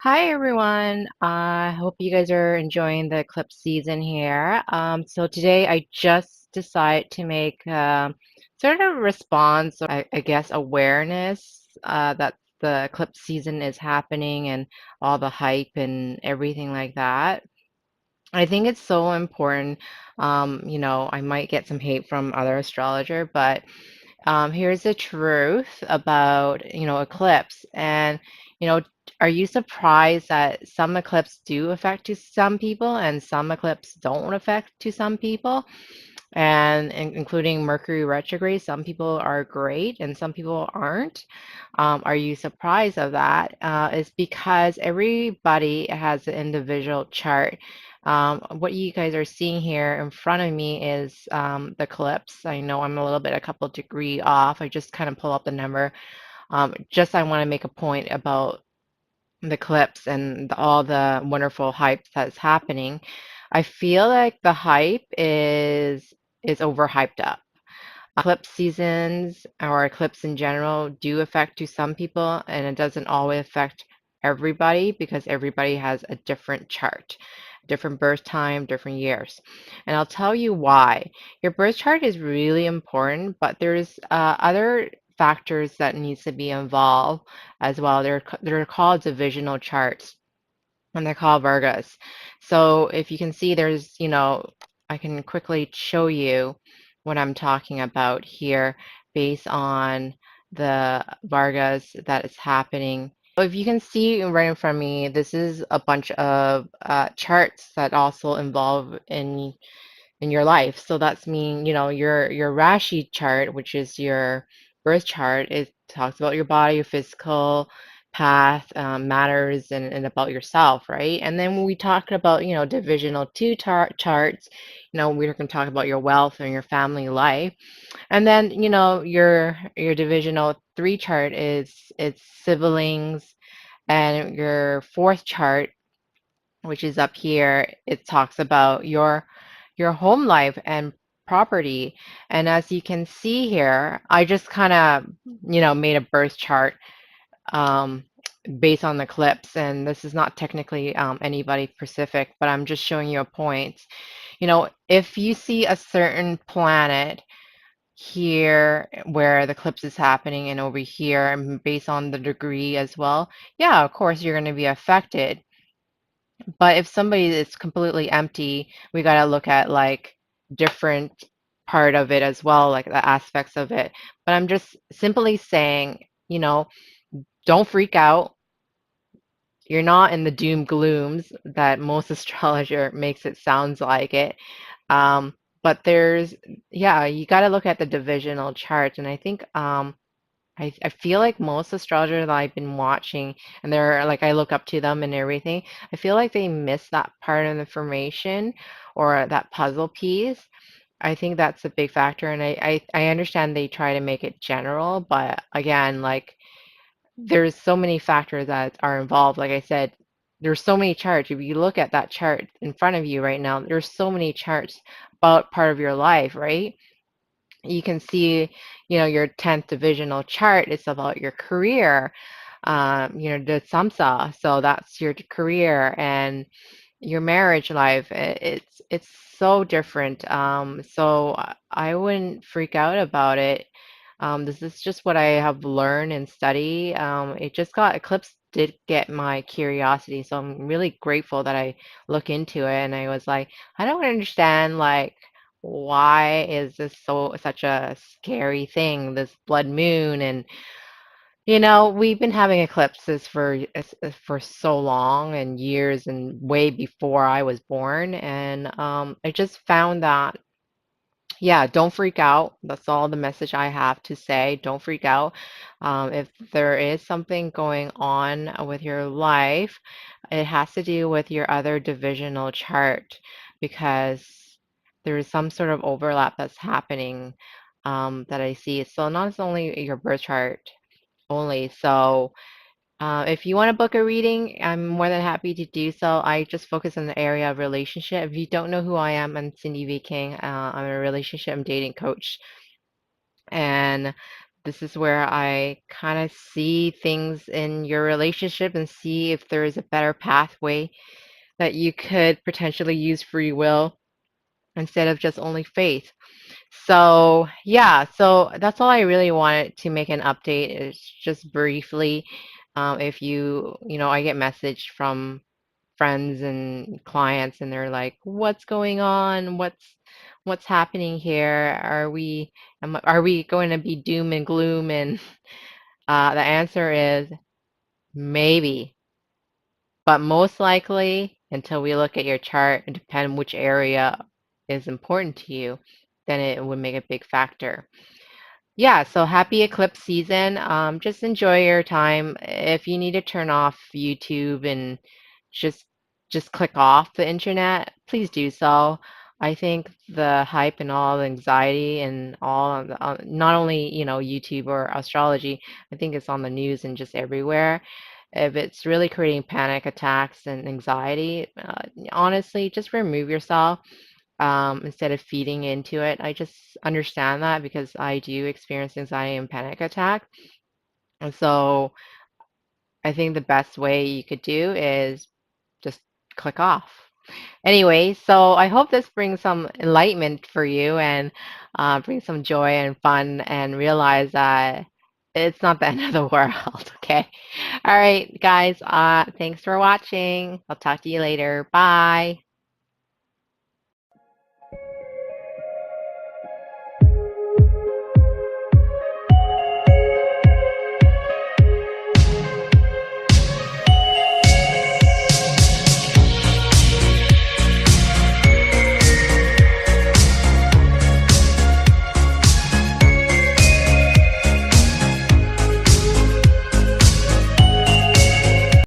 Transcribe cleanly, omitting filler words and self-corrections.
Hi everyone. I hope you guys are enjoying the eclipse season here. So today I just decided to make sort of a response, or I guess awareness that the eclipse season is happening and all the hype and everything like that. I think it's so important. I might get some hate from other astrologer, but here's the truth about, eclipse. And, you know, are you surprised that some eclipse do affect to some people and some eclipse don't affect to some people? And including Mercury retrograde, some people are great and some people aren't. Are you surprised of that? It's because everybody has an individual chart. What you guys are seeing here in front of me is the eclipse. I know I'm a little bit, a couple degree off. I just kind of pull up the number. Just I want to make a point about the eclipse and all the wonderful hype that's happening. I feel like the hype is overhyped up. Eclipse seasons or eclipse in general do affect to some people, and it doesn't always affect everybody because everybody has a different chart, different birth time, different years. And I'll tell you why. Your birth chart is really important, but there's other factors that needs to be involved as well. They're called divisional charts and they're called Vargas. So if you can see, I can quickly show you what I'm talking about here based on the Vargas that is happening. So if you can see right in front of me, this is a bunch of charts that also involve in your life. So that's mean, your Rashi chart, which is your birth chart, it talks about your body, your physical path, matters and about yourself, right? And then when we talk about, divisional two charts, we're going to talk about your wealth and your family life. And then, your divisional three chart is it's siblings, and your fourth chart, which is up here, it talks about your home life and property. And as you can see here, I just kind of, made a birth chart um, based on the eclipse. And this is not technically anybody specific, but I'm just showing you a point. If you see a certain planet here where the eclipse is happening and over here, and based on the degree as well, yeah, of course, you're going to be affected. But if somebody is completely empty, we got to look at like different part of it as well, like the aspects of it. But I'm just simply saying, don't freak out. You're not in the doom glooms that most astrologer makes it sounds like it. Um, but yeah, you got to look at the divisional charts, and I think I feel like most astrologers that I've been watching, and they're like I look up to them and everything, I feel like they miss that part of the information or that puzzle piece. I think that's a big factor, and I understand they try to make it general, but again, like there's so many factors that are involved. Like I said, there's so many charts. If you look at that chart in front of you right now, there's so many charts about part of your life, right? You can see, your 10th divisional chart is about your career, the samsa, so that's your career and your marriage life. It's so different. So I wouldn't freak out about it. This is just what I have learned and study. It just got eclipse did get my curiosity, so I'm really grateful that I look into it and I was like, I don't understand like why is this such a scary thing, this blood moon? And we've been having eclipses for so long and years and way before I was born. And I just found that, yeah, don't freak out. That's all the message I have to say. Don't freak out. If there is something going on with your life, it has to do with your other divisional chart because there is some sort of overlap that's happening that I see. So not only your birth chart only. So if you want to book a reading, I'm more than happy to do so. I just focus on the area of relationship. If you don't know who I am, I'm Cindy V. King. I'm a relationship and dating coach. And This is where I kind of see things in your relationship and see if there is a better pathway that you could potentially use free will instead of just only faith. So, yeah, so that's all I really wanted to make an update is just briefly. If I get message from friends and clients and they're like, "What's going on? What's happening here? Are we going to be doom and gloom?" And the answer is maybe, but most likely until we look at your chart and depend which area is important to you, then it would make a big factor. Yeah, so happy eclipse season. Just enjoy your time. If you need to turn off YouTube and just just click off the internet, please do so. I think the hype and all the anxiety and all of not only, YouTube or astrology, I think it's on the news and just everywhere. If it's really creating panic attacks and anxiety, honestly, just remove yourself instead of feeding into it. I just understand that because I do experience anxiety and panic attack. And so I think the best way you could do is just click off. Anyway, so I hope this brings some enlightenment for you and brings some joy and fun and realize that it's not the end of the world, okay? All right, guys, thanks for watching. I'll talk to you later. Bye.